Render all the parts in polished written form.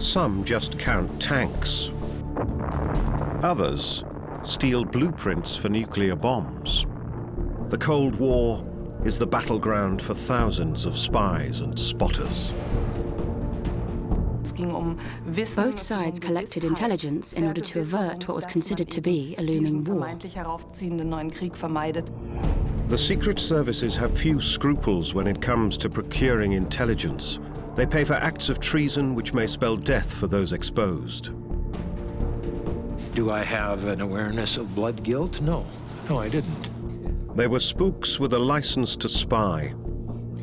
Some just count tanks. Others steal blueprints for nuclear bombs. The Cold War is the battleground for thousands of spies and spotters. Both sides collected intelligence in order to avert what was considered to be a looming war. The secret services have few scruples when it comes to procuring intelligence. They pay for acts of treason which may spell death for those exposed. Do I have an awareness of blood guilt? No. No, I didn't. They were spooks with a license to spy.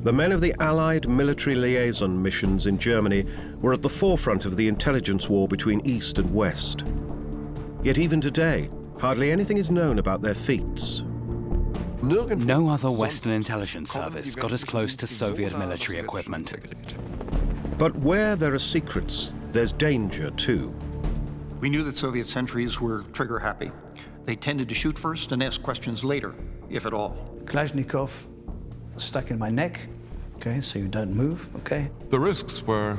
The men of the Allied military liaison missions in Germany were at the forefront of the intelligence war between East and West. Yet even today, hardly anything is known about their feats. No other Western intelligence service got as close to Soviet military equipment. But where there are secrets, there's danger too. We knew that Soviet sentries were trigger-happy. They tended to shoot first and ask questions later, if at all. Kalashnikov stuck in my neck, okay, so you don't move, okay? The risks were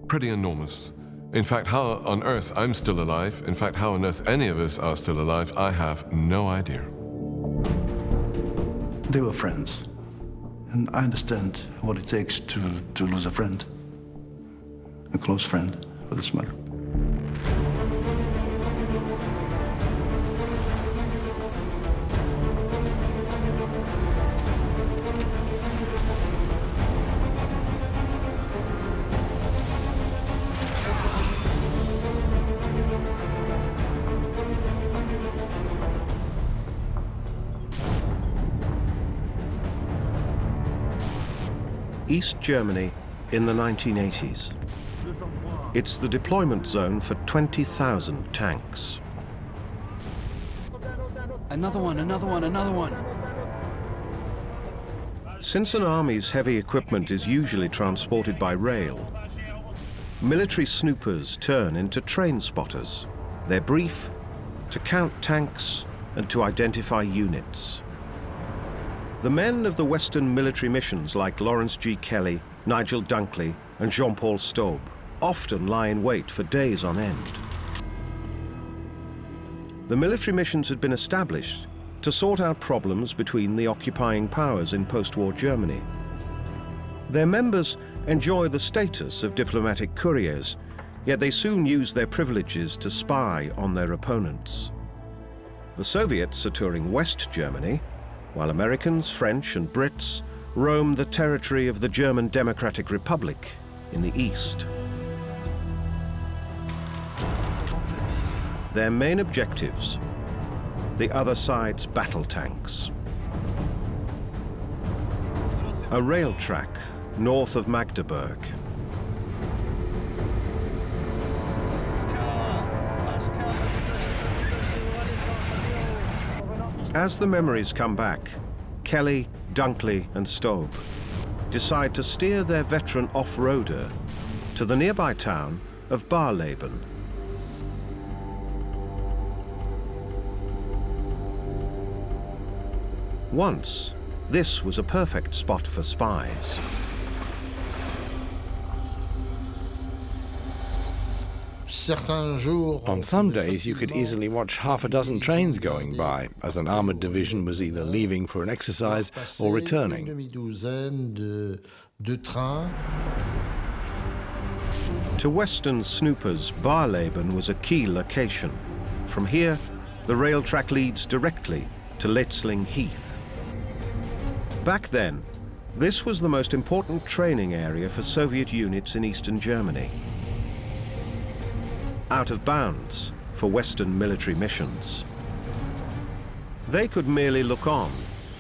pretty enormous. In fact, how on earth I'm still alive, in fact, how on earth any of us are still alive, I have no idea. They were friends, and I understand what it takes to lose a friend, a close friend, for this matter. East Germany in the 1980s. It's the deployment zone for 20,000 tanks. Another one, another one, another one. Since an army's heavy equipment is usually transported by rail, military snoopers turn into train spotters. Their brief: to count tanks and to identify units. The men of the Western military missions like Lawrence G. Kelly, Nigel Dunkley, and Jean-Paul Staub often lie in wait for days on end. The military missions had been established to sort out problems between the occupying powers in post-war Germany. Their members enjoy the status of diplomatic couriers, yet they soon use their privileges to spy on their opponents. The Soviets are touring West Germany, while Americans, French, and Brits roam the territory of the German Democratic Republic in the east. Their main objectives: the other side's battle tanks. A rail track north of Magdeburg. As the memories come back, Kelly, Dunkley, and Staub decide to steer their veteran off-roader to the nearby town of Barleben. Once, this was a perfect spot for spies. On some days, you could easily watch half a dozen trains going by, as an armored division was either leaving for an exercise or returning. To Western snoopers, Barleben was a key location. From here, the rail track leads directly to Letzling Heath. Back then, this was the most important training area for Soviet units in Eastern Germany. Out of bounds for Western military missions. They could merely look on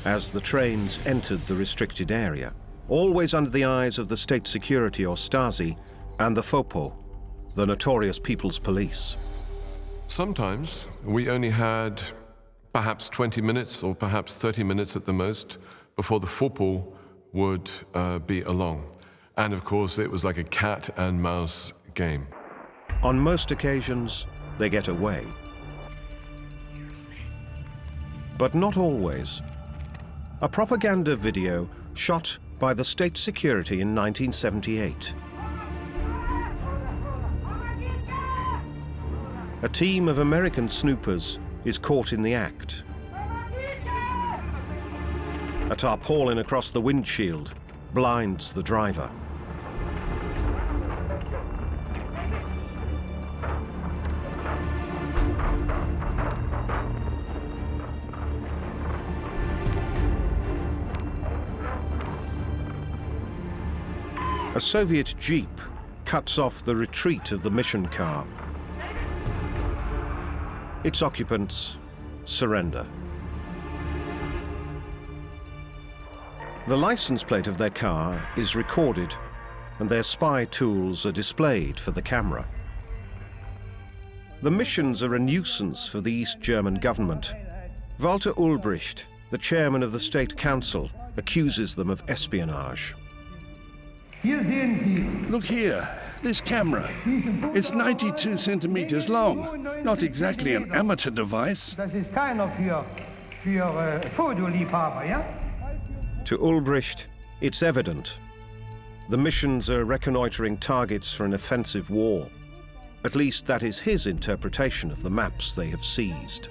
as the trains entered the restricted area, always under the eyes of the State Security or Stasi and the FOPO, the notorious People's Police. Sometimes we only had perhaps 20 minutes or perhaps 30 minutes at the most before the FOPO would be along. And of course, it was like a cat and mouse game. On most occasions, they get away. But not always. A propaganda video shot by the State Security in 1978. a team of American snoopers is caught in the act. A tarpaulin across the windshield blinds the driver. A Soviet jeep cuts off the retreat of the mission car. Its occupants surrender. The license plate of their car is recorded, and their spy tools are displayed for the camera. The missions are a nuisance for the East German government. Walter Ulbricht, the chairman of the State Council, accuses them of espionage. Look here, this camera. It's 92 centimeters long. Not exactly an amateur device. To Ulbricht, it's evident. The missions are reconnoitering targets for an offensive war. At least that is his interpretation of the maps they have seized.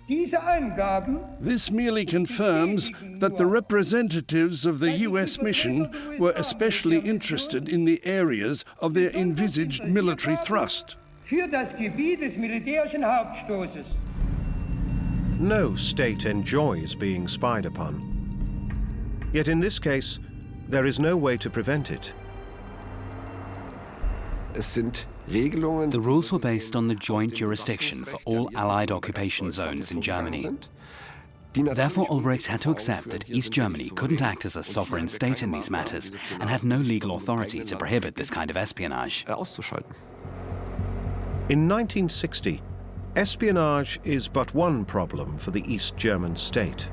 This merely confirms that the representatives of the US mission were especially interested in the areas of their envisaged military thrust. No state enjoys being spied upon. Yet in this case, there is no way to prevent it. The rules were based on the joint jurisdiction for all Allied occupation zones in Germany. Therefore, Ulbricht had to accept that East Germany couldn't act as a sovereign state in these matters and had no legal authority to prohibit this kind of espionage. In 1960, espionage is but one problem for the East German state.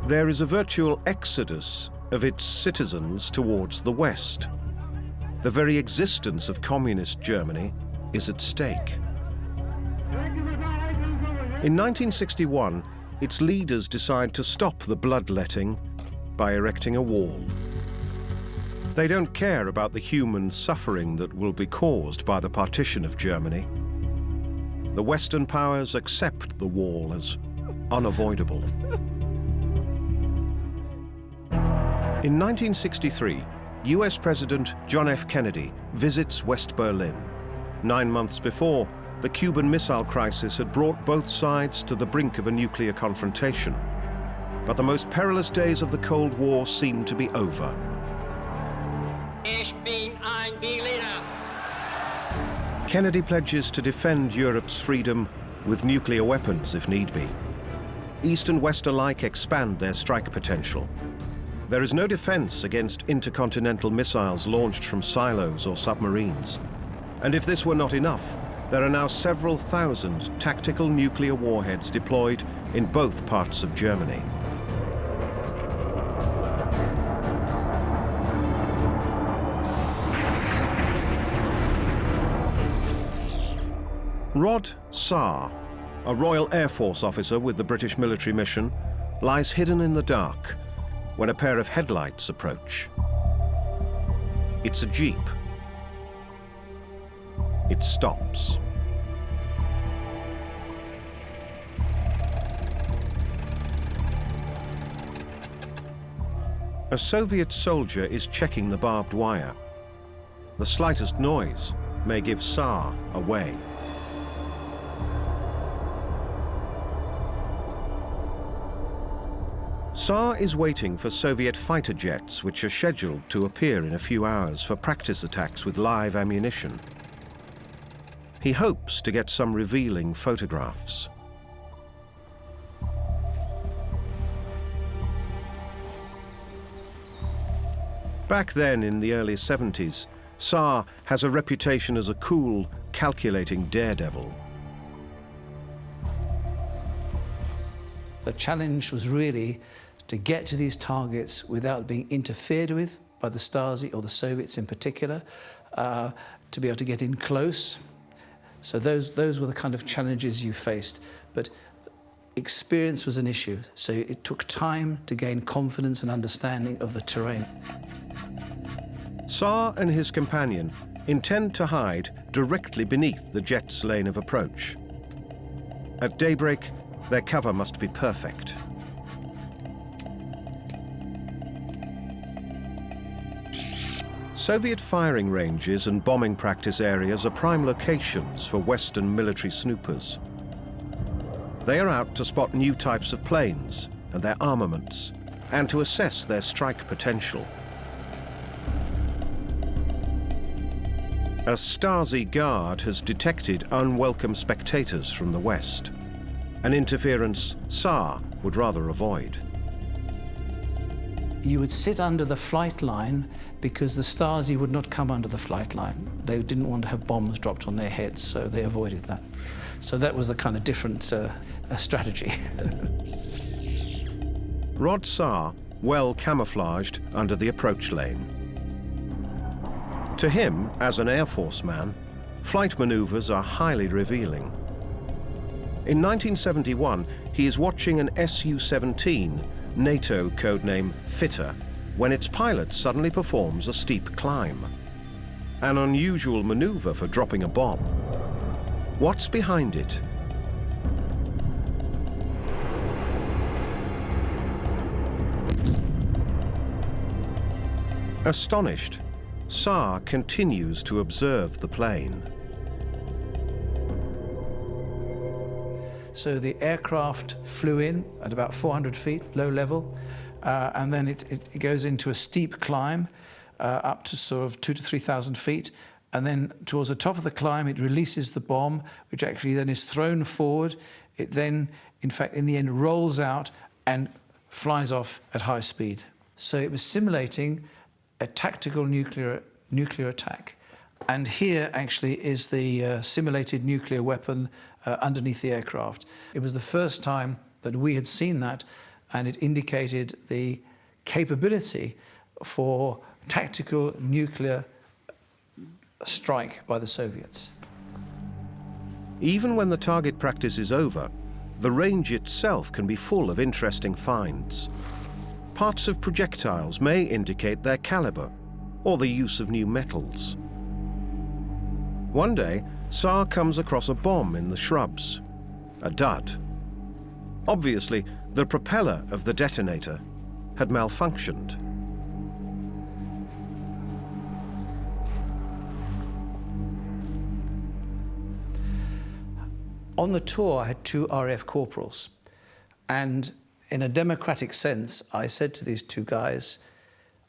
There is a virtual exodus of its citizens towards the West. The very existence of communist Germany is at stake. In 1961, its leaders decide to stop the bloodletting by erecting a wall. They don't care about the human suffering that will be caused by the partition of Germany. The Western powers accept the wall as unavoidable. In 1963, US President John F. Kennedy visits West Berlin. 9 months before, the Cuban Missile Crisis had brought both sides to the brink of a nuclear confrontation. But the most perilous days of the Cold War seemed to be over. Kennedy pledges to defend Europe's freedom with nuclear weapons if need be. East and West alike expand their strike potential. There is no defense against intercontinental missiles launched from silos or submarines. And if this were not enough, there are now several thousand tactical nuclear warheads deployed in both parts of Germany. Rod Saar, a Royal Air Force officer with the British military mission, lies hidden in the dark when a pair of headlights approach. It's a jeep. It stops. A Soviet soldier is checking the barbed wire. The slightest noise may give Saar away. Saar is waiting for Soviet fighter jets which are scheduled to appear in a few hours for practice attacks with live ammunition. He hopes to get some revealing photographs. Back then, in the early 70s, Saar has a reputation as a cool, calculating daredevil. The challenge was really to get to these targets without being interfered with by the Stasi or the Soviets in particular, to be able to get in close. So those were the kind of challenges you faced. But experience was an issue, so it took time to gain confidence and understanding of the terrain. Saar and his companion intend to hide directly beneath the jet's lane of approach. At daybreak, their cover must be perfect. Soviet firing ranges and bombing practice areas are prime locations for Western military snoopers. They are out to spot new types of planes and their armaments, and to assess their strike potential. A Stasi guard has detected unwelcome spectators from the West, an interference Tsar would rather avoid. You would sit under the flight line because the Stasi would not come under the flight line. They didn't want to have bombs dropped on their heads, so they avoided that. So that was the kind of different strategy. Rod Tsar, well camouflaged under the approach lane. To him, as an Air Force man, flight maneuvers are highly revealing. In 1971, he is watching an Su-17, NATO codename Fitter, when its pilot suddenly performs a steep climb. An unusual maneuver for dropping a bomb. What's behind it? Astonished, Tsar continues to observe the plane. So the aircraft flew in at about 400 feet, low level, and then it goes into a steep climb up to sort of 2,000 to 3,000 feet, and then towards the top of the climb it releases the bomb, which actually then is thrown forward. It then, in fact, in the end rolls out and flies off at high speed. So it was simulating a tactical nuclear attack. And here actually is the simulated nuclear weapon underneath the aircraft. It was the first time that we had seen that, and it indicated the capability for tactical nuclear strike by the Soviets. Even when the target practice is over, the range itself can be full of interesting finds. Parts of projectiles may indicate their caliber or the use of new metals. One day, Tsar comes across a bomb in the shrubs, a dud. Obviously, the propeller of the detonator had malfunctioned. On the tour, I had 2 RAF corporals, and in a democratic sense, I said to these 2 guys,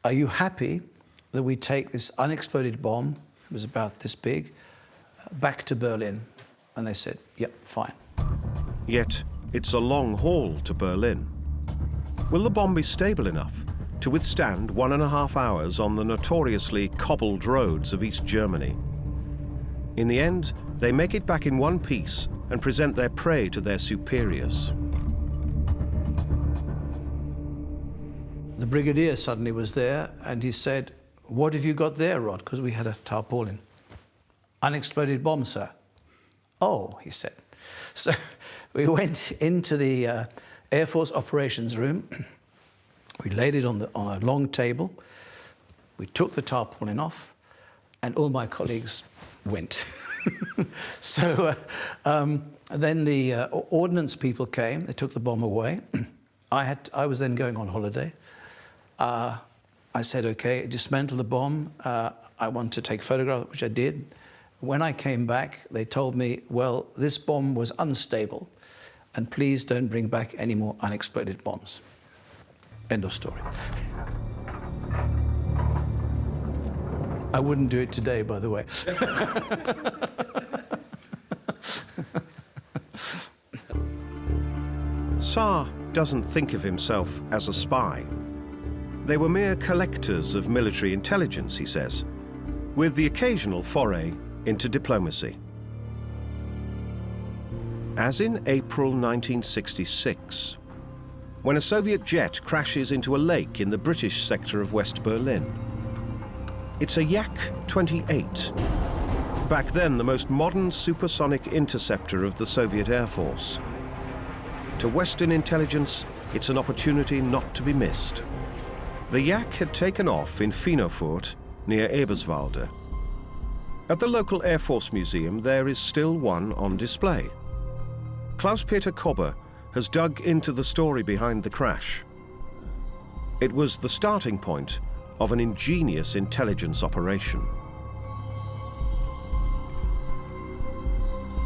are you happy that we take this unexploded bomb, it was about this big, back to Berlin? And they said, yep, fine. Yet, it's a long haul to Berlin. Will the bomb be stable enough to withstand 1.5 hours on the notoriously cobbled roads of East Germany? In the end, they make it back in one piece and present their prey to their superiors. The brigadier suddenly was there, and he said, what have you got there, Rod? Because we had a tarpaulin. Unexploded bomb, sir. Oh, he said. So we went into the Air Force operations room. We laid it on a long table. We took the tarpaulin off, and all my colleagues went. So then the ordnance people came. They took the bomb away. I was then going on holiday. I said, okay, dismantle the bomb. I want to take photographs, which I did. When I came back, they told me, well, this bomb was unstable, and please don't bring back any more unexploded bombs. End of story. I wouldn't do it today, by the way. Tsar doesn't think of himself as a spy. They were mere collectors of military intelligence, he says, with the occasional foray into diplomacy. As in April 1966, when a Soviet jet crashes into a lake in the British sector of West Berlin. It's a Yak-28, back then the most modern supersonic interceptor of the Soviet Air Force. To Western intelligence, it's an opportunity not to be missed. The Yak had taken off in Finofurt, near Eberswalde. At the local Air Force Museum, there is still one on display. Klaus-Peter Kobber has dug into the story behind the crash. It was the starting point of an ingenious intelligence operation.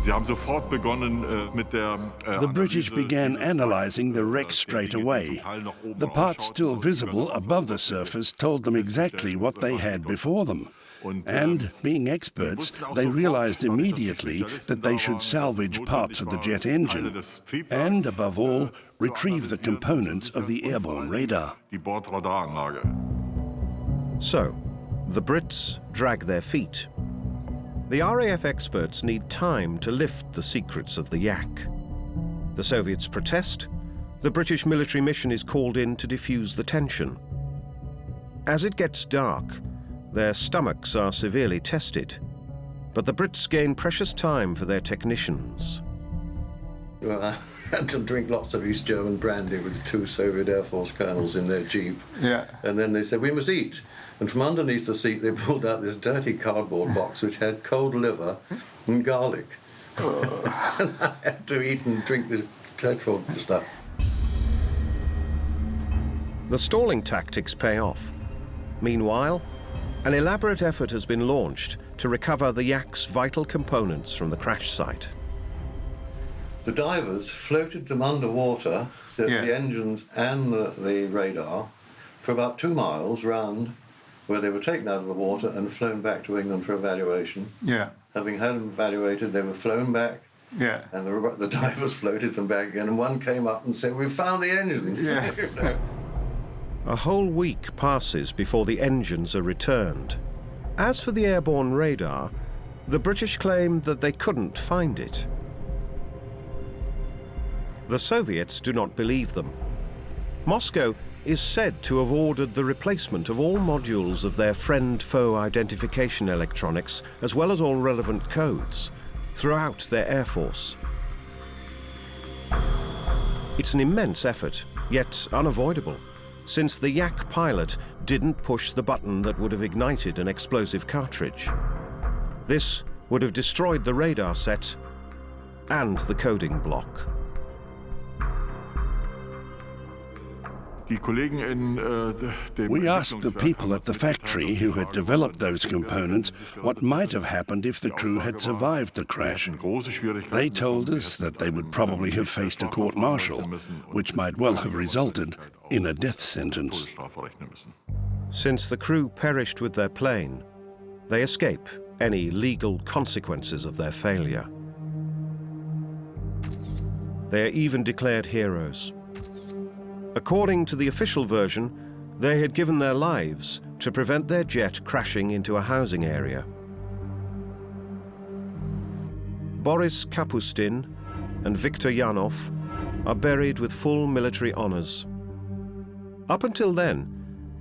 The British began analysing the wreck straight away. The parts still visible above the surface told them exactly what they had before them. And, being experts, they realised immediately that they should salvage parts of the jet engine and, above all, retrieve the components of the airborne radar. So, the Brits drag their feet. The RAF experts need time to lift the secrets of the Yak. The Soviets protest. The British military mission is called in to defuse the tension. As it gets dark, their stomachs are severely tested, but the Brits gain precious time for their technicians. Well, I had to drink lots of East German brandy with 2 Soviet Air Force colonels in their jeep. Yeah. And then they said, we must eat. And from underneath the seat, they pulled out this dirty cardboard box which had cold liver and garlic. And I had to eat and drink this dreadful stuff. The stalling tactics pay off. Meanwhile, an elaborate effort has been launched to recover the Yak's vital components from the crash site. The divers floated them underwater, the engines and the radar, for about 2 miles round, where they were taken out of the water and flown back to England for evaluation. Yeah. Having had them evaluated, they were flown back. Yeah. And the divers floated them back again, and one came up and said, "We've found the engines." Yeah. You know? A whole week passes before the engines are returned. As for the airborne radar, the British claim that they couldn't find it. The Soviets do not believe them. Moscow is said to have ordered the replacement of all modules of their friend-foe identification electronics, as well as all relevant codes, throughout their air force. It's an immense effort, yet unavoidable, since the Yak pilot didn't push the button that would have ignited an explosive cartridge. This would have destroyed the radar set and the coding block. We asked the people at the factory who had developed those components what might have happened if the crew had survived the crash. They told us that they would probably have faced a court-martial, which might well have resulted in a death sentence. Since the crew perished with their plane, they escape any legal consequences of their failure. They are even declared heroes. According to the official version, they had given their lives to prevent their jet crashing into a housing area. Boris Kapustin and Viktor Yanov are buried with full military honors. Up until then,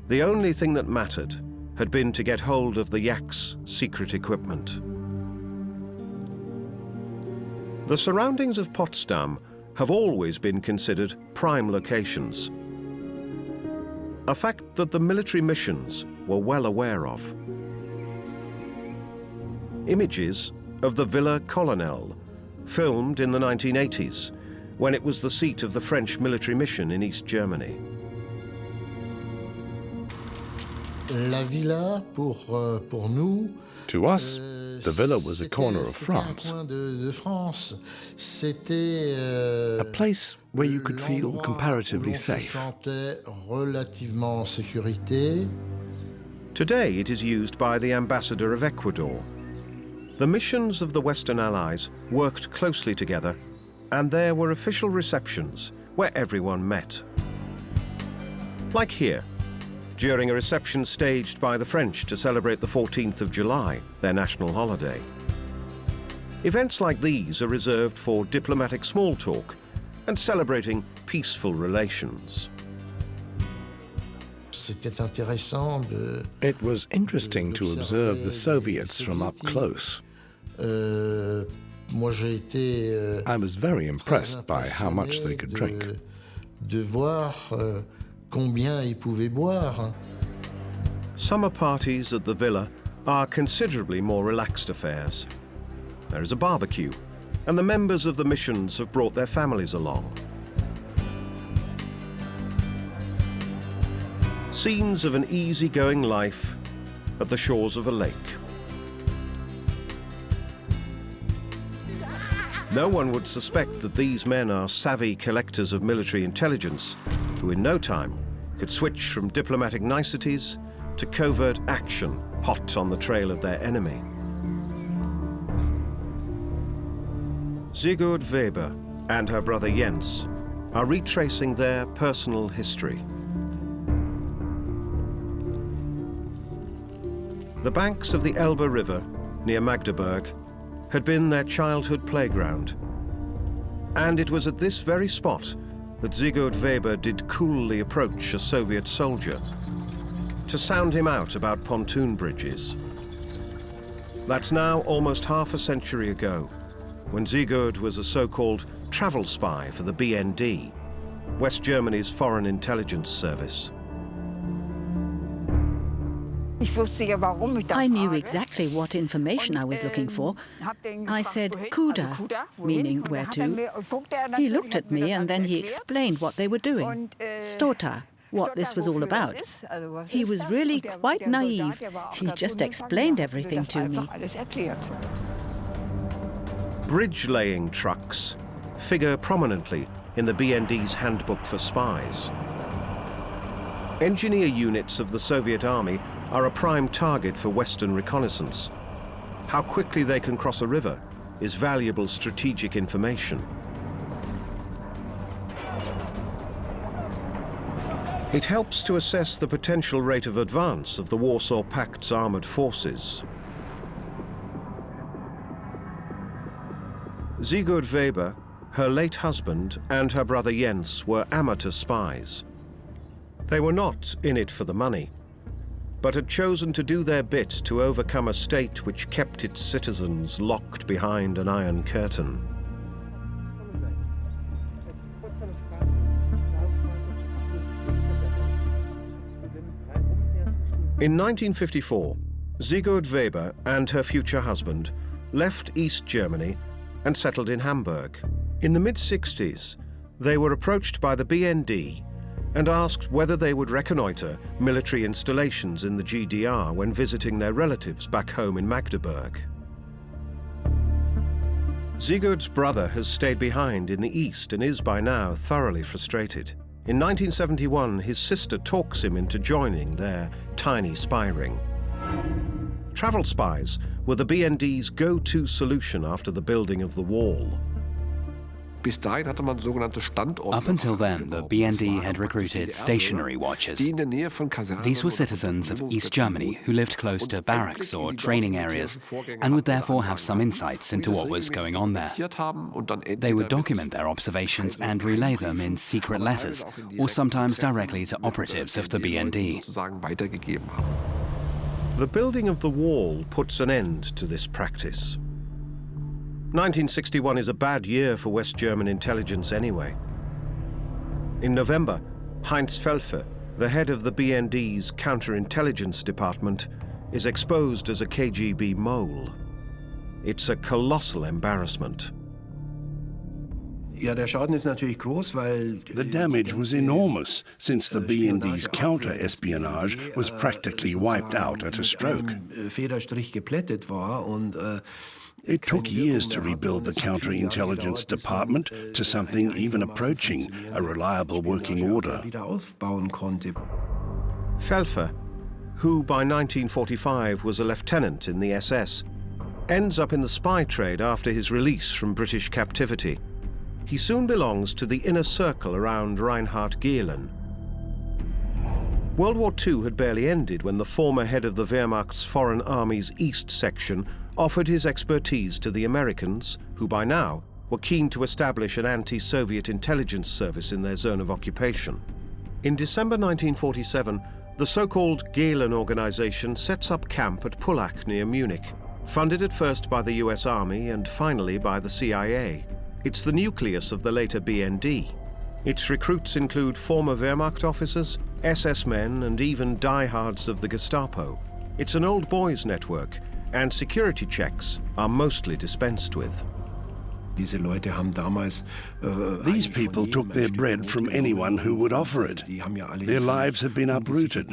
the only thing that mattered had been to get hold of the Yak's secret equipment. The surroundings of Potsdam have always been considered prime locations, a fact that the military missions were well aware of. Images of the Villa Colonel, filmed in the 1980s, when it was the seat of the French military mission in East Germany. La villa, pour nous, to us, the villa was a corner of France, a place where you could feel comparatively safe. Today it is used by the ambassador of Ecuador. The missions of the Western Allies worked closely together, and there were official receptions where everyone met. Like here, during a reception staged by the French to celebrate the 14th of July, their national holiday. Events like these are reserved for diplomatic small talk and celebrating peaceful relations. It was interesting to observe the Soviets from up close. I was very impressed by how much they could drink. Summer parties at the villa are considerably more relaxed affairs. There is a barbecue, and the members of the missions have brought their families along. Scenes of an easygoing life at the shores of a lake. No one would suspect that these men are savvy collectors of military intelligence who in no time could switch from diplomatic niceties to covert action hot on the trail of their enemy. Sigurd Weber and her brother Jens are retracing their personal history. The banks of the Elbe River near Magdeburg had been their childhood playground. And it was at this very spot that Sigurd Weber did coolly approach a Soviet soldier to sound him out about pontoon bridges. That's now almost half a century ago, when Sigurd was a so-called travel spy for the BND, West Germany's foreign intelligence service. I knew exactly what information I was looking for. I said, Kuda, meaning where to. He looked at me and then he explained what they were doing. Stota, what this was all about. He was really quite naive. He just explained everything to me. Bridge-laying trucks figure prominently in the BND's Handbook for Spies. Engineer units of the Soviet Army are a prime target for Western reconnaissance. How quickly they can cross a river is valuable strategic information. It helps to assess the potential rate of advance of the Warsaw Pact's armored forces. Sigurd Weber, her late husband, and her brother Jens were amateur spies. They were not in it for the money, but had chosen to do their bit to overcome a state which kept its citizens locked behind an iron curtain. In 1954, Sigurd Weber and her future husband left East Germany and settled in Hamburg. In the mid-60s, they were approached by the BND and asked whether they would reconnoiter military installations in the GDR when visiting their relatives back home in Magdeburg. Sigurd's brother has stayed behind in the East and is by now thoroughly frustrated. In 1971, his sister talks him into joining their tiny spy ring. Travel spies were the BND's go-to solution after the building of the wall. Up until then, the BND had recruited stationary watchers. These were citizens of East Germany who lived close to barracks or training areas and would therefore have some insights into what was going on there. They would document their observations and relay them in secret letters, or sometimes directly to operatives of the BND. The building of the wall puts an end to this practice. 1961 is a bad year for West German intelligence anyway. In November, Heinz Felfe, the head of the BND's counterintelligence department, is exposed as a KGB mole. It's a colossal embarrassment. The damage was enormous, since the BND's counter-espionage was practically wiped out at a stroke. It took years to rebuild the counterintelligence department to something even approaching a reliable working order. Felfe, who by 1945 was a lieutenant in the SS, ends up in the spy trade after his release from British captivity. He soon belongs to the inner circle around Reinhard Gehlen. World War II had barely ended when the former head of the Wehrmacht's Foreign Army's East Section offered his expertise to the Americans, who by now were keen to establish an anti-Soviet intelligence service in their zone of occupation. In December 1947, the so-called Gehlen organization sets up camp at Pullach near Munich, funded at first by the US Army and finally by the CIA. It's the nucleus of the later BND. Its recruits include former Wehrmacht officers, SS men, and even diehards of the Gestapo. It's an old boys network, and security checks are mostly dispensed with. These people took their bread from anyone who would offer it. Their lives had been uprooted.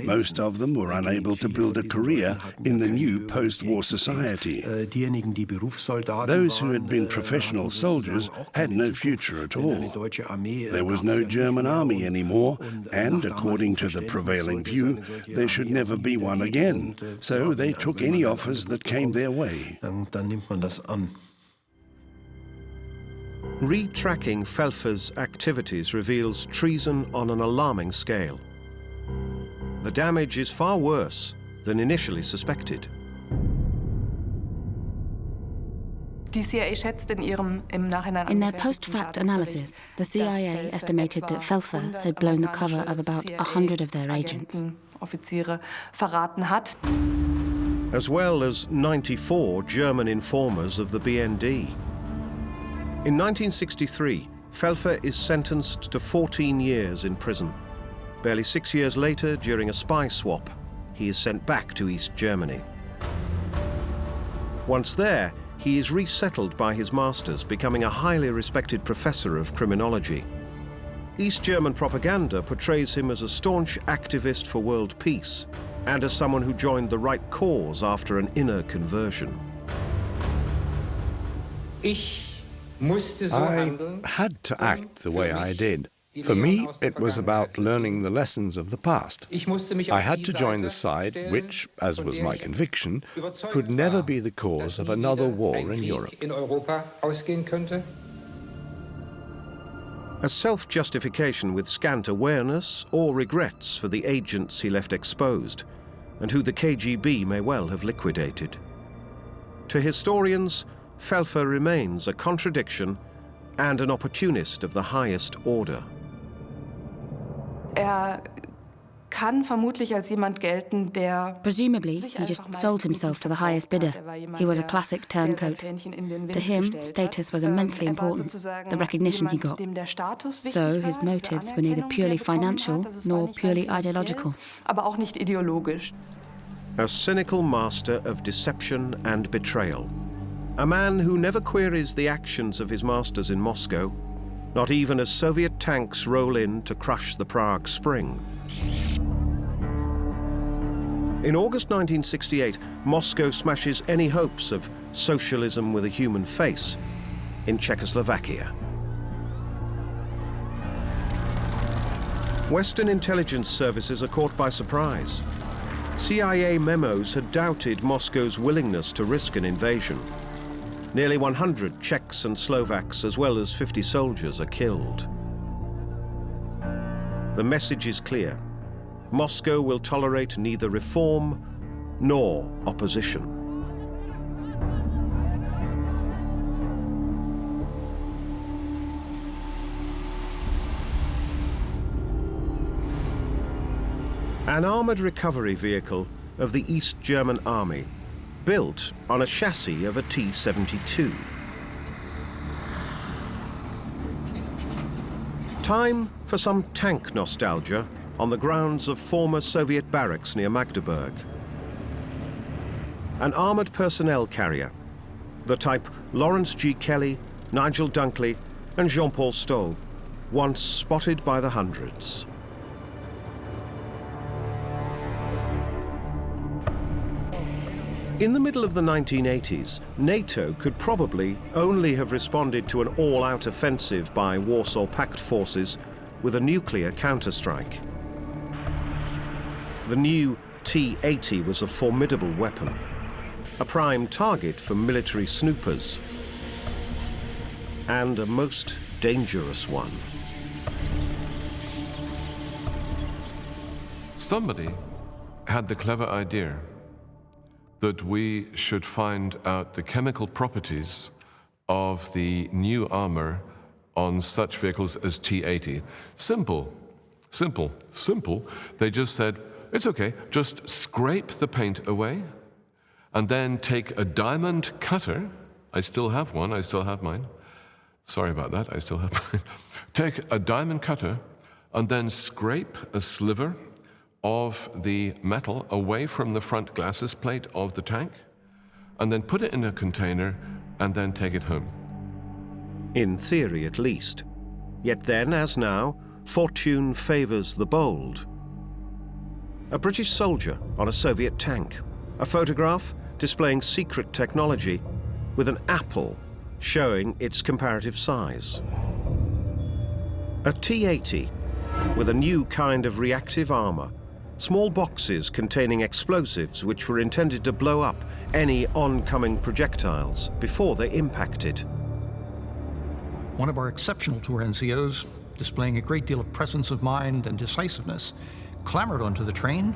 Most of them were unable to build a career in the new post-war society. Those who had been professional soldiers had no future at all. There was no German army anymore, and according to the prevailing view, there should never be one again. So they took any offers that came their way. Retracking Felfe's activities reveals treason on an alarming scale. The damage is far worse than initially suspected. In their post-fact analysis, the CIA estimated that Felfe had blown the cover of about 100 of their agents, as well as 94 German informers of the BND. In 1963, Felfe is sentenced to 14 years in prison. Barely 6 years later, during a spy swap, he is sent back to East Germany. Once there, he is resettled by his masters, becoming a highly respected professor of criminology. East German propaganda portrays him as a staunch activist for world peace and as someone who joined the right cause after an inner conversion. I had to act the way I did. For me, it was about learning the lessons of the past. I had to join the side which, as was my conviction, could never be the cause of another war in Europe. A self-justification with scant awareness or regrets for the agents he left exposed, and who the KGB may well have liquidated. To historians, Felfe remains a contradiction and an opportunist of the highest order. Presumably, he just sold himself to the highest bidder. He was a classic turncoat. To him, status was immensely important, the recognition he got. So his motives were neither purely financial nor purely ideological. A cynical master of deception and betrayal. A man who never queries the actions of his masters in Moscow, not even as Soviet tanks roll in to crush the Prague Spring. In August 1968, Moscow smashes any hopes of socialism with a human face in Czechoslovakia. Western intelligence services are caught by surprise. CIA memos had doubted Moscow's willingness to risk an invasion. Nearly 100 Czechs and Slovaks, as well as 50 soldiers, are killed. The message is clear. Moscow will tolerate neither reform nor opposition. An armored recovery vehicle of the East German Army, built on a chassis of a T-72. Time for some tank nostalgia on the grounds of former Soviet barracks near Magdeburg. An armored personnel carrier, the type Lawrence G. Kelly, Nigel Dunkley, and Jean-Paul Staub, once spotted by the hundreds. In the middle of the 1980s, NATO could probably only have responded to an all-out offensive by Warsaw Pact forces with a nuclear counterstrike. The new T-80 was a formidable weapon, a prime target for military snoopers, and a most dangerous one. Somebody had the clever idea that we should find out the chemical properties of the new armor on such vehicles as T-80. Simple. They just said, it's okay, just scrape the paint away and then take a diamond cutter. I still have one, I still have mine. Sorry about that, I still have mine. Take a diamond cutter and then scrape a sliver of the metal away from the front glasses plate of the tank, and then put it in a container and then take it home. In theory, at least. Yet then, as now, fortune favors the bold. A British soldier on a Soviet tank. A photograph displaying secret technology with an apple showing its comparative size. A T-80 with a new kind of reactive armor, small boxes containing explosives which were intended to blow up any oncoming projectiles before they impacted. One of our exceptional tour NCOs, displaying a great deal of presence of mind and decisiveness, clambered onto the train,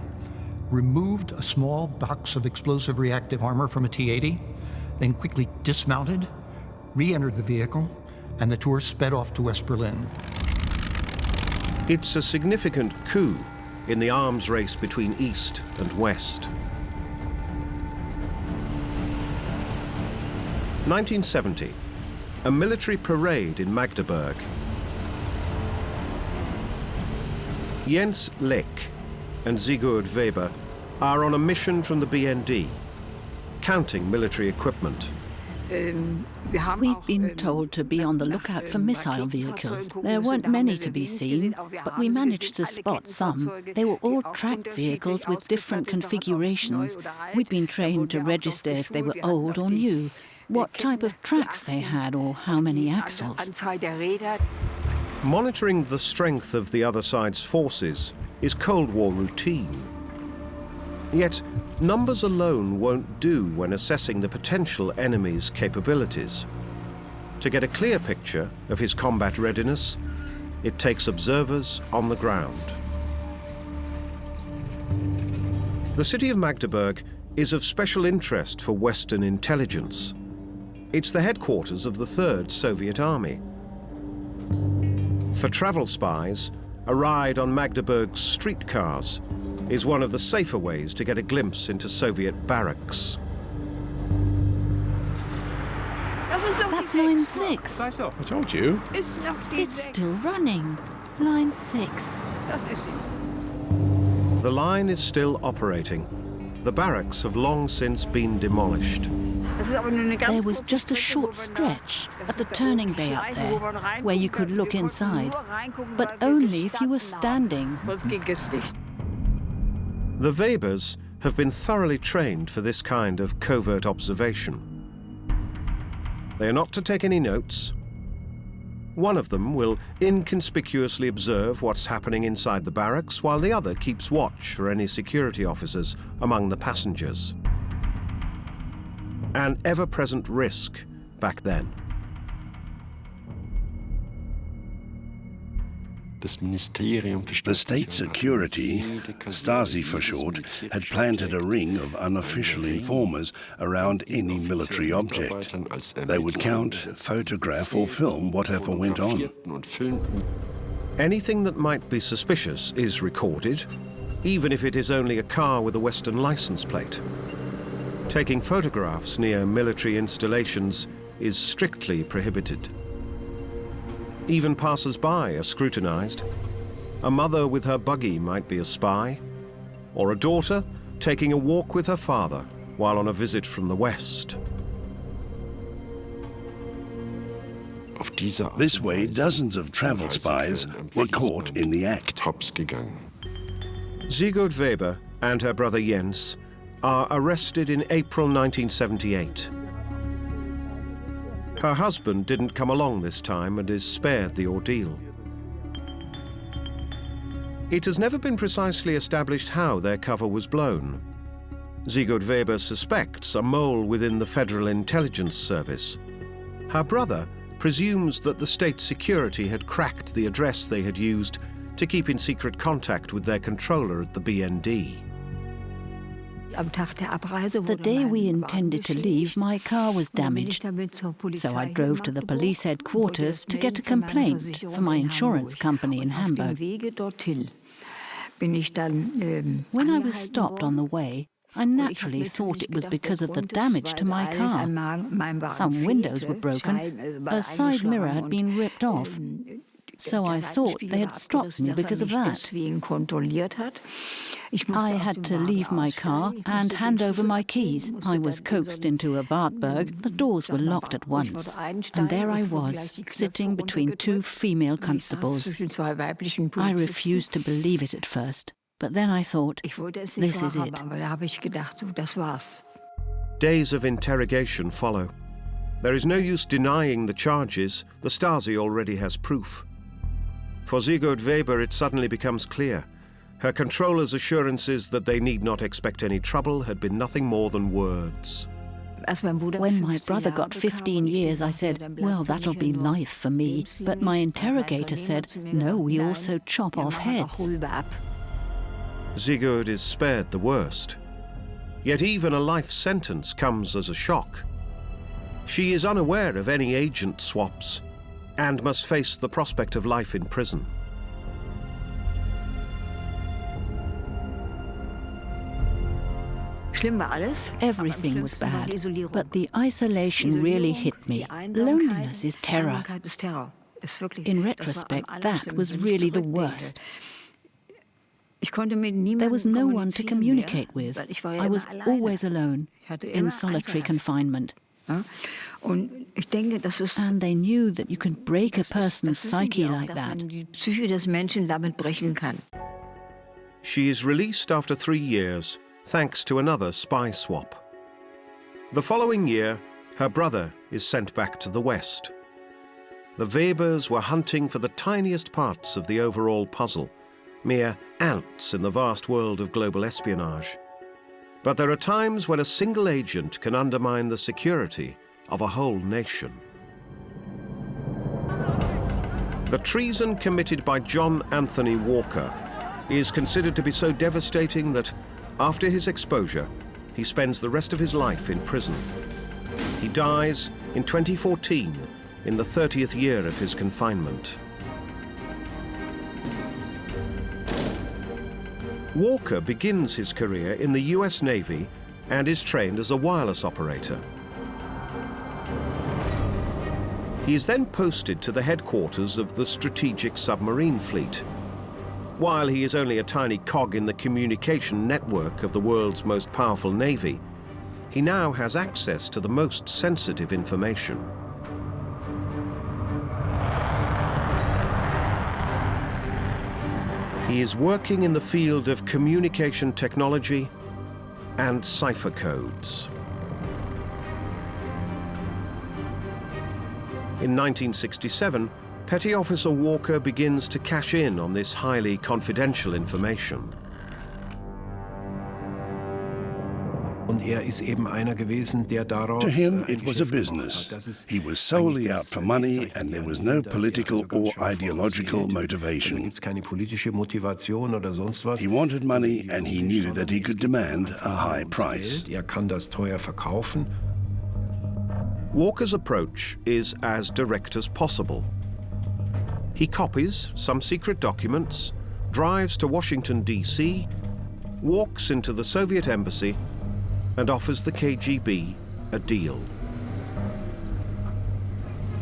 removed a small box of explosive reactive armor from a T-80, then quickly dismounted, re-entered the vehicle, and the tour sped off to West Berlin. It's a significant coup in the arms race between East and West. 1970, a military parade in Magdeburg. Jens Lech and Sigurd Weber are on a mission from the BND, counting military equipment. We'd been told to be on the lookout for missile vehicles. There weren't many to be seen, but we managed to spot some. They were all tracked vehicles with different configurations. We'd been trained to register if they were old or new, what type of tracks they had or how many axles. Monitoring the strength of the other side's forces is Cold War routine. Yet, numbers alone won't do when assessing the potential enemy's capabilities. To get a clear picture of his combat readiness, it takes observers on the ground. The city of Magdeburg is of special interest for Western intelligence. It's the headquarters of the 3rd Soviet Army. For travel spies, a ride on Magdeburg's streetcars is one of the safer ways to get a glimpse into Soviet barracks. That's line 6. I told you. It's still running. Line 6. The line is still operating. The barracks have long since been demolished. There was just a short stretch at the turning bay up there where you could look inside, but only if you were standing. The Webers have been thoroughly trained for this kind of covert observation. They are not to take any notes. One of them will inconspicuously observe what's happening inside the barracks, while the other keeps watch for any security officers among the passengers. An ever-present risk back then. The state security, Stasi for short, had planted a ring of unofficial informers around any military object. They would count, photograph or film whatever went on. Anything that might be suspicious is recorded, even if it is only a car with a Western license plate. Taking photographs near military installations is strictly prohibited. Even passers-by are scrutinized. A mother with her buggy might be a spy, or a daughter taking a walk with her father while on a visit from the West. This way, dozens of travel spies were caught in the act. Sigurd Weber and her brother Jens are arrested in April 1978. Her husband didn't come along this time and is spared the ordeal. It has never been precisely established how their cover was blown. Sigurd Weber suspects a mole within the Federal Intelligence Service. Her brother presumes that the state security had cracked the address they had used to keep in secret contact with their controller at the BND. The day we intended to leave, my car was damaged, so I drove to the police headquarters to get a complaint for my insurance company in Hamburg. When I was stopped on the way, I naturally thought it was because of the damage to my car. Some windows were broken, a side mirror had been ripped off. so I thought they had stopped me because of that. I had to leave my car and hand over my keys. I was coaxed into a Wartburg. The doors were locked at once. And there I was, sitting between two female constables. I refused to believe it at first. But then I thought, this is it. Days of interrogation follow. There is no use denying the charges. The Stasi already has proof. For Sigurd Weber, it suddenly becomes clear. Her controller's assurances that they need not expect any trouble had been nothing more than words. When my brother got 15 years, I said, well, that'll be life for me. But my interrogator said, no, we also chop off heads. Sigurd is spared the worst. Yet even a life sentence comes as a shock. She is unaware of any agent swaps and must face the prospect of life in prison. Everything was bad, but the isolation really hit me. Loneliness is terror. In retrospect, that was really the worst. There was no one to communicate with. I was always alone, in solitary confinement. And they knew that you can break a person's psyche like that. She is released after 3 years, thanks to another spy swap. The following year, her brother is sent back to the West. The Webers were hunting for the tiniest parts of the overall puzzle, mere ants in the vast world of global espionage. But there are times when a single agent can undermine the security of a whole nation. The treason committed by John Anthony Walker is considered to be so devastating that, after his exposure, he spends the rest of his life in prison. He dies in 2014, in the 30th year of his confinement. Walker begins his career in the US Navy and is trained as a wireless operator. He is then posted to the headquarters of the Strategic Submarine Fleet. While he is only a tiny cog in the communication network of the world's most powerful navy, he now has access to the most sensitive information. He is working in the field of communication technology and cipher codes. In 1967, Petty Officer Walker begins to cash in on this highly confidential information. To him, it was a business. He was solely out for money, and there was no political or ideological motivation. He wanted money, and he knew that he could demand a high price. Walker's approach is as direct as possible. He copies some secret documents, drives to Washington, D.C., walks into the Soviet embassy, and offers the KGB a deal.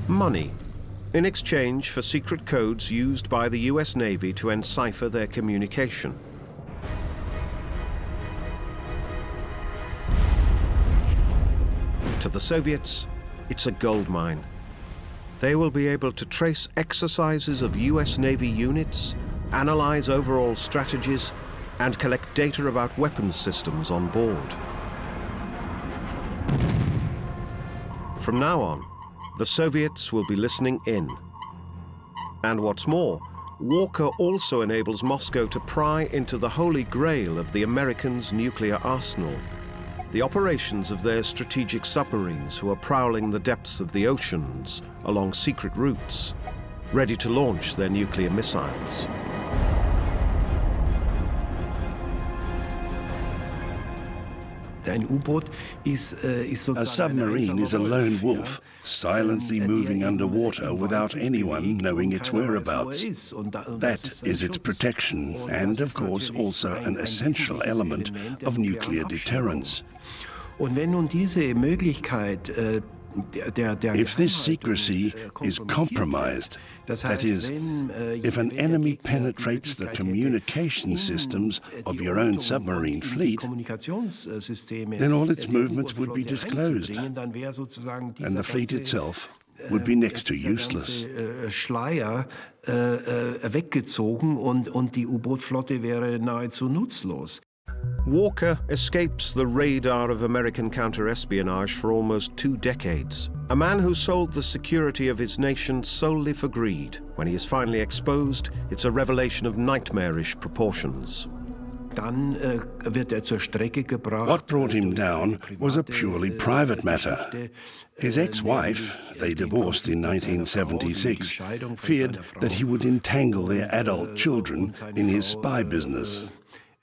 Money, in exchange for secret codes used by the US Navy to encipher their communication. To the Soviets, it's a goldmine. They will be able to trace exercises of US Navy units, analyze overall strategies, and collect data about weapons systems on board. From now on, the Soviets will be listening in. And what's more, Walker also enables Moscow to pry into the holy grail of the Americans' nuclear arsenal, the operations of their strategic submarines who are prowling the depths of the oceans along secret routes, ready to launch their nuclear missiles. A submarine is a lone wolf, silently moving underwater without anyone knowing its whereabouts. That is its protection and, of course, also an essential element of nuclear deterrence. If this secrecy is compromised, that is, if an enemy penetrates the communication systems of your own submarine fleet, then all its movements would be disclosed, and the fleet itself would be next to useless. Schleier weggezogen und die U-Boot-Flotte wäre nahezu nutzlos. Walker escapes the radar of American counter-espionage for almost 2 decades. A man who sold the security of his nation solely for greed. When he is finally exposed, it's a revelation of nightmarish proportions. What brought him down was a purely private matter. His ex-wife, they divorced in 1976, feared that he would entangle their adult children in his spy business.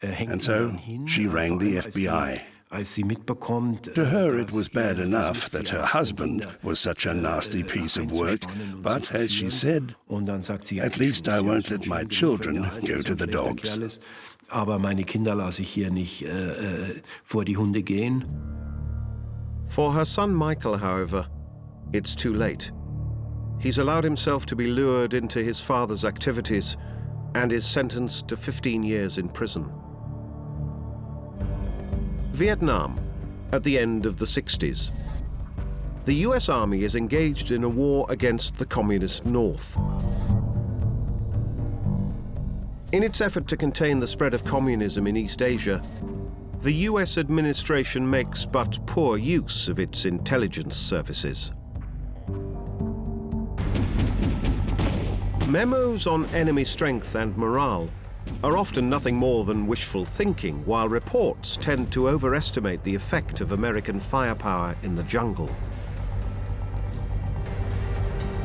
And so she rang the FBI. To her, it was bad enough that her husband was such a nasty piece of work, but as she said, at least I won't let my children go to the dogs. Aber meine Kinder lasse ich hier nicht vor die Hunde gehen. For her son Michael, however, it's too late. He's allowed himself to be lured into his father's activities and is sentenced to 15 years in prison. Vietnam, at the end of the 60s. The US Army is engaged in a war against the Communist North. In its effort to contain the spread of communism in East Asia, the US administration makes but poor use of its intelligence services. Memos on enemy strength and morale are often nothing more than wishful thinking, while reports tend to overestimate the effect of American firepower in the jungle.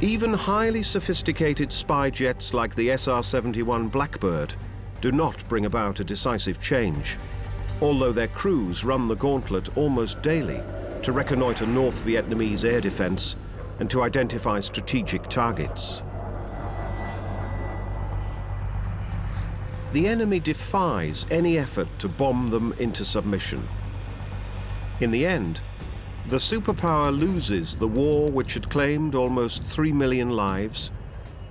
Even highly sophisticated spy jets like the SR-71 Blackbird do not bring about a decisive change, although their crews run the gauntlet almost daily to reconnoiter North Vietnamese air defense and to identify strategic targets. The enemy defies any effort to bomb them into submission. In the end, the superpower loses the war which had claimed almost 3 million lives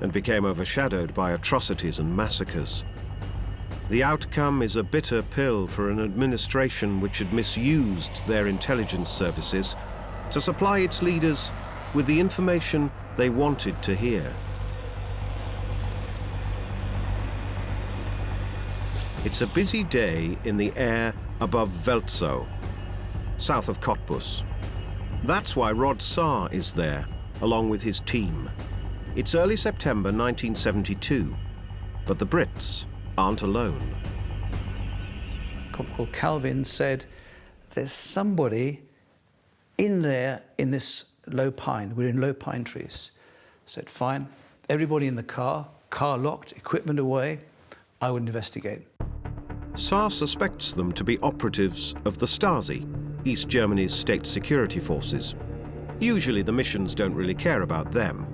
and became overshadowed by atrocities and massacres. The outcome is a bitter pill for an administration which had misused their intelligence services to supply its leaders with the information they wanted to hear. It's a busy day in the air above Veltso, south of Cottbus. That's why Rod Saar is there, along with his team. It's early September 1972, but the Brits aren't alone. Corporal Calvin said, there's somebody in there in this low pine. We're in low pine trees. Said, fine, everybody in the car locked, equipment away, I would investigate. Saar suspects them to be operatives of the Stasi, East Germany's state security forces. Usually the missions don't really care about them.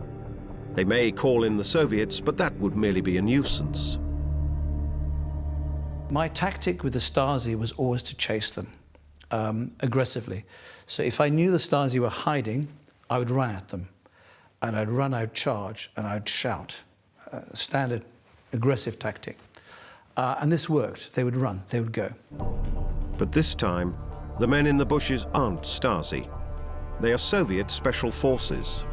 They may call in the Soviets, but that would merely be a nuisance. My tactic with the Stasi was always to chase them aggressively. So if I knew the Stasi were hiding, I would run at them. And I'd run, I'd charge, and I'd shout. Standard aggressive tactic. And this worked. They would run, they would go. But this time, the men in the bushes aren't Stasi. They are Soviet special forces.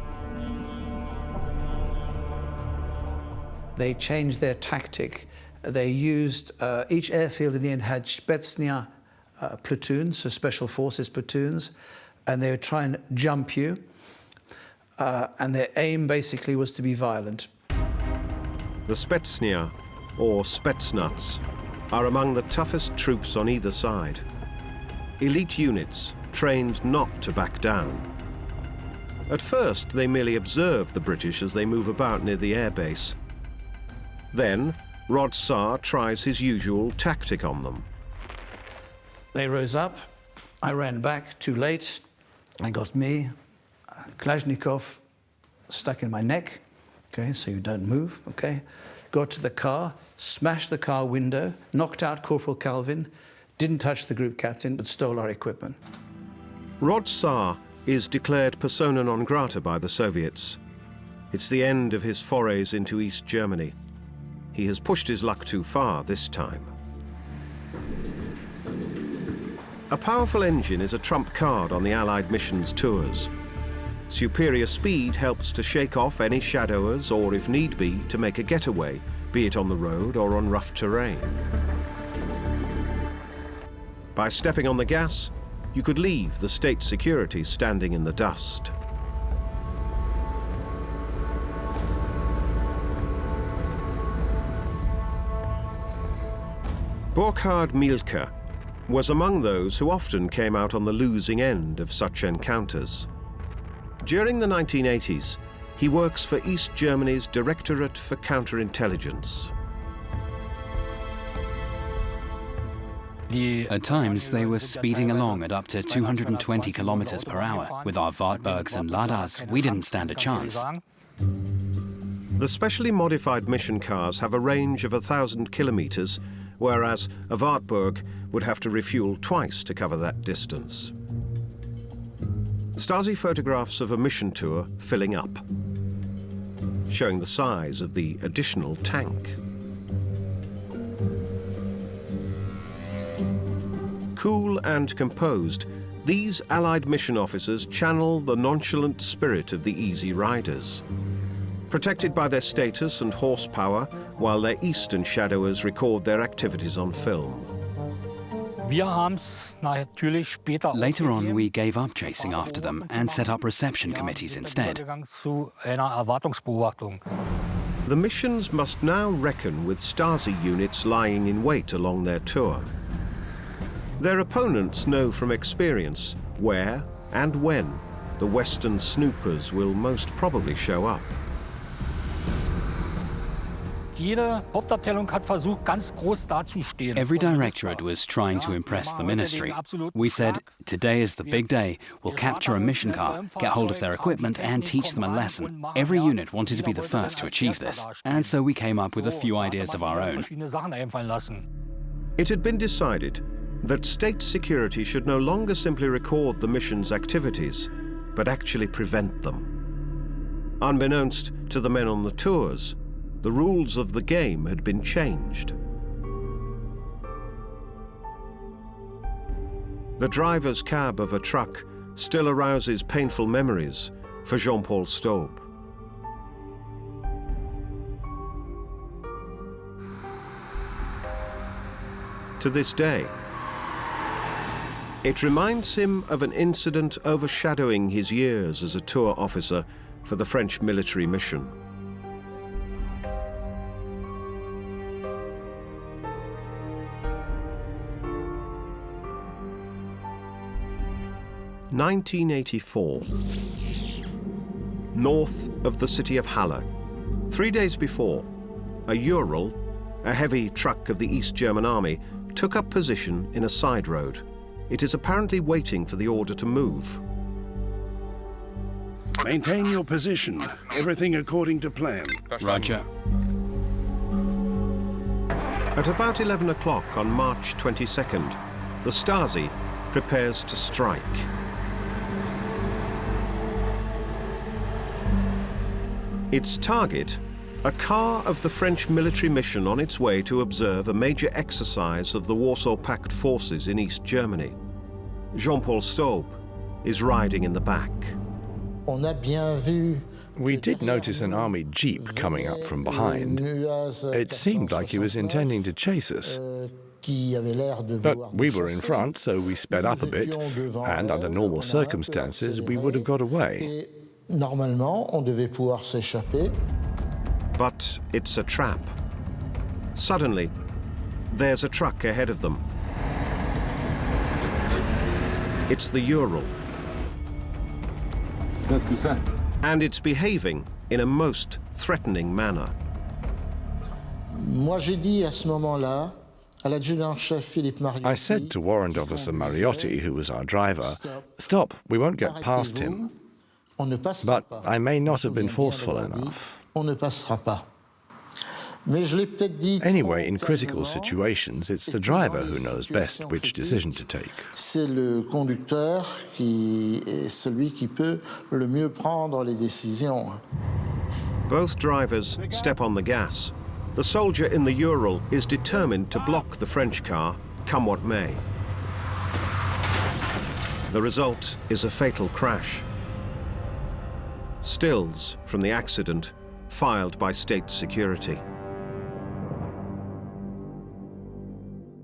They changed their tactic. They used, each airfield in the end had Spetsnaz platoons, so special forces platoons, and they would try and jump you. And their aim basically was to be violent. The Spetsnaz, or Spetsnaz, are among the toughest troops on either side. Elite units trained not to back down. At first, they merely observe the British as they move about near the airbase. Then, Rod Saar tries his usual tactic on them. They rose up, I ran back, too late. I got me, Kalashnikov stuck in my neck, okay, so you don't move, okay. Got to the car, smashed the car window, knocked out Corporal Calvin, didn't touch the group captain, but stole our equipment. Rod Saar is declared persona non grata by the Soviets. It's the end of his forays into East Germany. He has pushed his luck too far this time. A powerful engine is a trump card on the Allied missions tours. Superior speed helps to shake off any shadowers or, if need be, to make a getaway, be it on the road or on rough terrain. By stepping on the gas, you could leave the state security standing in the dust. Burkhard Mielke was among those who often came out on the losing end of such encounters. During the 1980s, he works for East Germany's Directorate for Counterintelligence. At times, they were speeding along at up to 220 kilometers per hour. With our Wartburgs and Ladas, we didn't stand a chance. The specially modified mission cars have a range of 1,000 kilometers, whereas a Wartburg would have to refuel twice to cover that distance. Stasi photographs of a mission tour filling up, showing the size of the additional tank. Cool and composed, these Allied mission officers channel the nonchalant spirit of the Easy Riders. Protected by their status and horsepower, while their Eastern shadowers record their activities on film. Later on, we gave up chasing after them and set up reception committees instead. The missions must now reckon with Stasi units lying in wait along their tour. Their opponents know from experience where and when the Western snoopers will most probably show up. Every directorate was trying to impress the ministry. We said, today is the big day. We'll capture a mission car, get hold of their equipment, and teach them a lesson. Every unit wanted to be the first to achieve this, and so we came up with a few ideas of our own. It had been decided that state security should no longer simply record the mission's activities, but actually prevent them. Unbeknownst to the men on the tours, the rules of the game had been changed. The driver's cab of a truck still arouses painful memories for Jean-Paul Staub. To this day, it reminds him of an incident overshadowing his years as a tour officer for the French military mission. (1984), north of the city of Halle. 3 days before, a Ural, a heavy truck of the East German Army, took up position in a side road. It is apparently waiting for the order to move. Maintain your position. Everything according to plan. Roger. At about 11 o'clock on March 22nd, the Stasi prepares to strike. Its target, a car of the French military mission on its way to observe a major exercise of the Warsaw Pact forces in East Germany. Jean-Paul Staub is riding in the back. We did notice an army jeep coming up from behind. It seemed like he was intending to chase us. But we were in front, so we sped up a bit, and under normal circumstances, we would have got away. But it's a trap. Suddenly, there's a truck ahead of them. It's the Ural. And it's behaving in a most threatening manner. I said to Warrant Officer Mariotti, who was our driver, "Stop, we won't get past him." But I may not have been forceful enough. Anyway, in critical situations, it's the driver who knows best which decision to take. C'est le conducteur qui est celui qui peut le mieux prendre les décisions. Both drivers step on the gas. The soldier in the Ural is determined to block the French car, come what may. The result is a fatal crash. Stills from the accident filed by state security.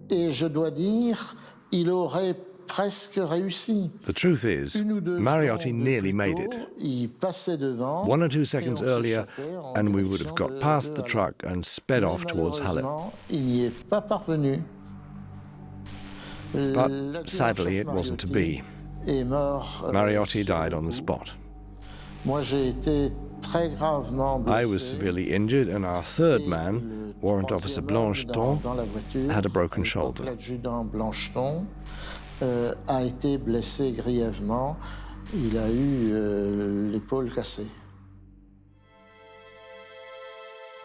Et je dois dire, il aurait presque réussi. The truth is, Mariotti nearly made it. 1 or 2 seconds earlier, and we would have got past the truck and sped off towards Halle. Il n'y est pas parvenu. But sadly, it wasn't to be. Mariotti died on the spot. Moi, j'ai été très gravement blessé. I was severely injured, and our third man, Warrant Officer Blancheton, had a broken shoulder. L'adjudant Blancheton a été blessé grièvement. Il a eu l'épaule cassée.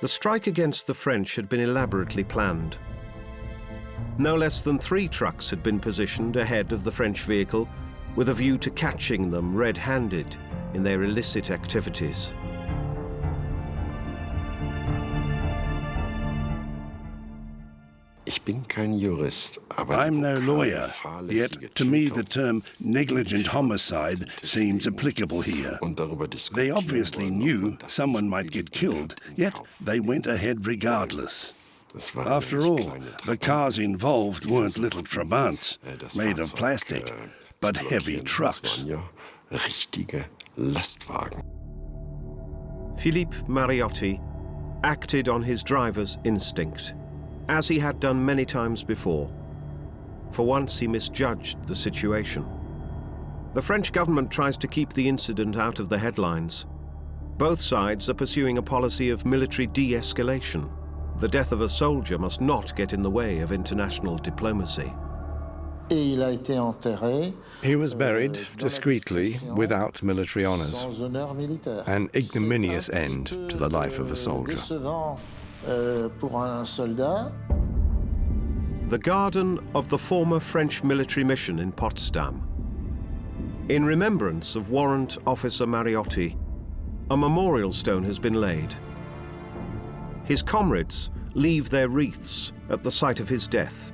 The strike against the French had been elaborately planned. No less than 3 trucks had been positioned ahead of the French vehicle with a view to catching them red-handed in their illicit activities. I'm no lawyer, yet to me the term negligent homicide seems applicable here. They obviously knew someone might get killed, yet they went ahead regardless. After all, the cars involved weren't little Trabants made of plastic, but heavy trucks. Philippe Mariotti acted on his driver's instinct, as he had done many times before. For once, he misjudged the situation. The French government tries to keep the incident out of the headlines. Both sides are pursuing a policy of military de-escalation. The death of a soldier must not get in the way of international diplomacy. He was buried discreetly, without military honours. An ignominious end to the life of a soldier. The garden of the former French military mission in Potsdam. In remembrance of Warrant Officer Mariotti, a memorial stone has been laid. His comrades leave their wreaths at the site of his death.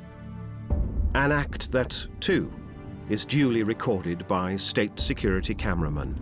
An act that, too, is duly recorded by state security cameramen.